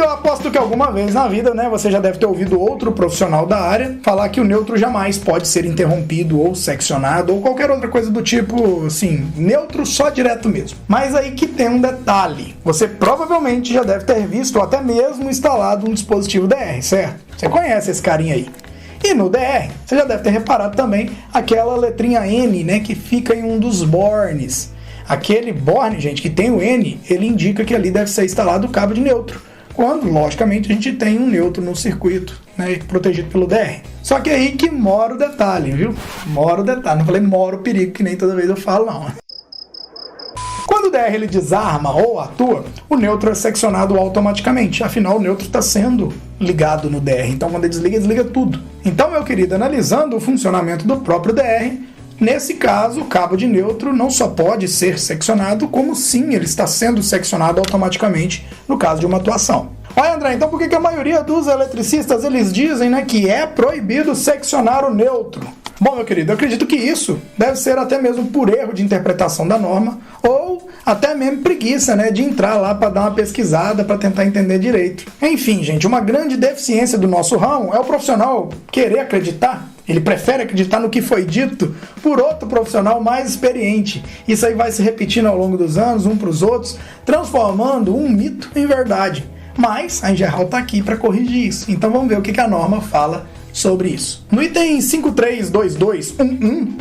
eu aposto que alguma vez na vida, né, você já deve ter ouvido outro profissional da área falar que o neutro jamais pode ser interrompido ou seccionado ou qualquer outra coisa do tipo, assim, neutro só direto mesmo. Mas aí que tem um detalhe. Você provavelmente já deve ter visto ou até mesmo instalado um dispositivo DR, certo? Você conhece esse carinha aí. E no DR, você já deve ter reparado também aquela letrinha N, né, que fica em um dos bornes. Aquele borne, gente, que tem o N, ele indica que ali deve ser instalado o cabo de neutro. Quando, logicamente, a gente tem um neutro no circuito, né, protegido pelo DR. Só que aí que mora o detalhe, viu? Mora o detalhe. Não falei mora o perigo, que nem toda vez eu falo, não. Quando o DR ele desarma ou atua, o neutro é seccionado automaticamente. Afinal, o neutro está sendo ligado no DR. Então, quando ele desliga, desliga tudo. Então, meu querido, analisando o funcionamento do próprio DR, nesse caso, o cabo de neutro não só pode ser seccionado, como sim, ele está sendo seccionado automaticamente no caso de uma atuação. Olha, André, então por que a maioria dos eletricistas eles dizem, né, que é proibido seccionar o neutro? Bom, meu querido, eu acredito que isso deve ser até mesmo por erro de interpretação da norma ou até mesmo preguiça, né, de entrar lá para dar uma pesquisada para tentar entender direito. Enfim, gente, uma grande deficiência do nosso ramo é o profissional querer acreditar. Ele prefere acreditar no que foi dito por outro profissional mais experiente. Isso aí vai se repetindo ao longo dos anos, um para os outros, transformando um mito em verdade. Mas a Engeral está aqui para corrigir isso. Então vamos ver o que a norma fala sobre isso. No item 532211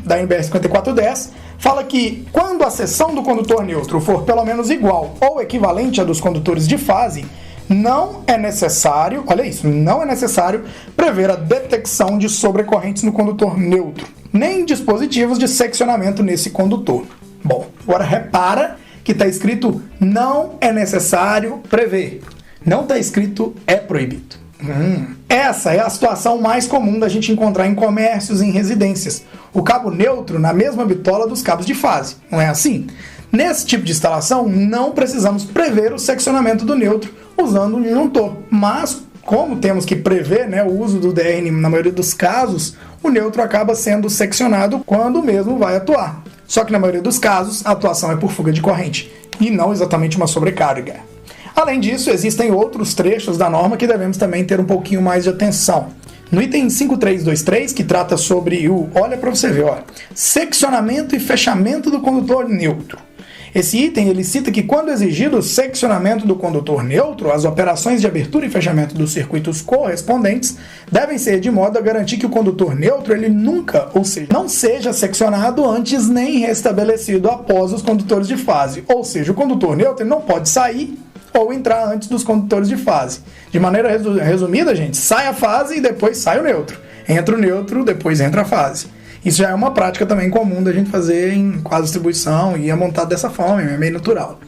da NBR 5410, fala que quando a seção do condutor neutro for pelo menos igual ou equivalente à dos condutores de fase, não é necessário, olha isso, não é necessário prever a detecção de sobrecorrentes no condutor neutro, nem dispositivos de seccionamento nesse condutor. Bom, agora repara que está escrito não é necessário prever. Não está escrito é proibido. Essa é a situação mais comum da gente encontrar em comércios e em residências. O cabo neutro na mesma bitola dos cabos de fase, não é assim? Nesse tipo de instalação, não precisamos prever o seccionamento do neutro usando um disjuntor. Mas, como temos que prever, né, o uso do DRN na maioria dos casos, o neutro acaba sendo seccionado quando o mesmo vai atuar. Só que na maioria dos casos, a atuação é por fuga de corrente e não exatamente uma sobrecarga. Além disso, existem outros trechos da norma que devemos também ter um pouquinho mais de atenção. No item 5323, que trata sobre o, olha para você ver, ó, seccionamento e fechamento do condutor neutro. Esse item ele cita que quando exigido o seccionamento do condutor neutro, as operações de abertura e fechamento dos circuitos correspondentes devem ser de modo a garantir que o condutor neutro ele nunca, ou seja, não seja seccionado antes nem restabelecido após os condutores de fase. Ou seja, o condutor neutro ele não pode sair ou entrar antes dos condutores de fase. De maneira resumida, gente, sai a fase e depois sai o neutro. Entra o neutro, depois entra a fase. Isso já é uma prática também comum da gente fazer em quadro de distribuição e é montado dessa forma, é meio natural.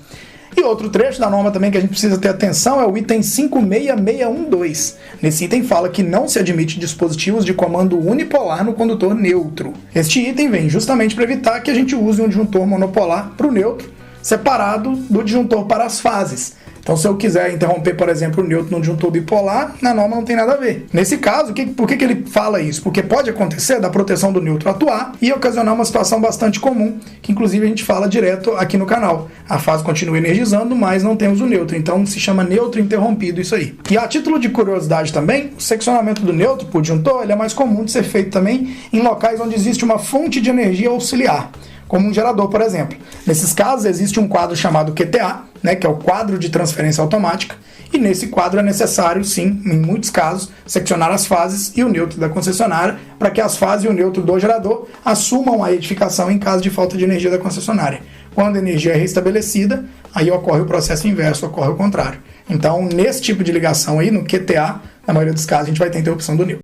E outro trecho da norma também que a gente precisa ter atenção é o item 56612. Nesse item fala que não se admite dispositivos de comando unipolar no condutor neutro. Este item vem justamente para evitar que a gente use um disjuntor monopolar para o neutro, separado do disjuntor para as fases. Então, se eu quiser interromper, por exemplo, o neutro no disjuntor bipolar, na norma não tem nada a ver. Nesse caso, por que ele fala isso? Porque pode acontecer da proteção do neutro atuar e ocasionar uma situação bastante comum, que inclusive a gente fala direto aqui no canal. A fase continua energizando, mas não temos o neutro. Então, se chama neutro interrompido isso aí. E a título de curiosidade também, o seccionamento do neutro por disjuntor ele é mais comum de ser feito também em locais onde existe uma fonte de energia auxiliar, como um gerador, por exemplo. Nesses casos, existe um quadro chamado QTA, né, que é o quadro de transferência automática, e nesse quadro é necessário, sim, em muitos casos, seccionar as fases e o neutro da concessionária, para que as fases e o neutro do gerador assumam a edificação em caso de falta de energia da concessionária. Quando a energia é restabelecida, aí ocorre o processo inverso, ocorre o contrário. Então, nesse tipo de ligação aí, no QTA, na maioria dos casos, a gente vai ter interrupção do neutro.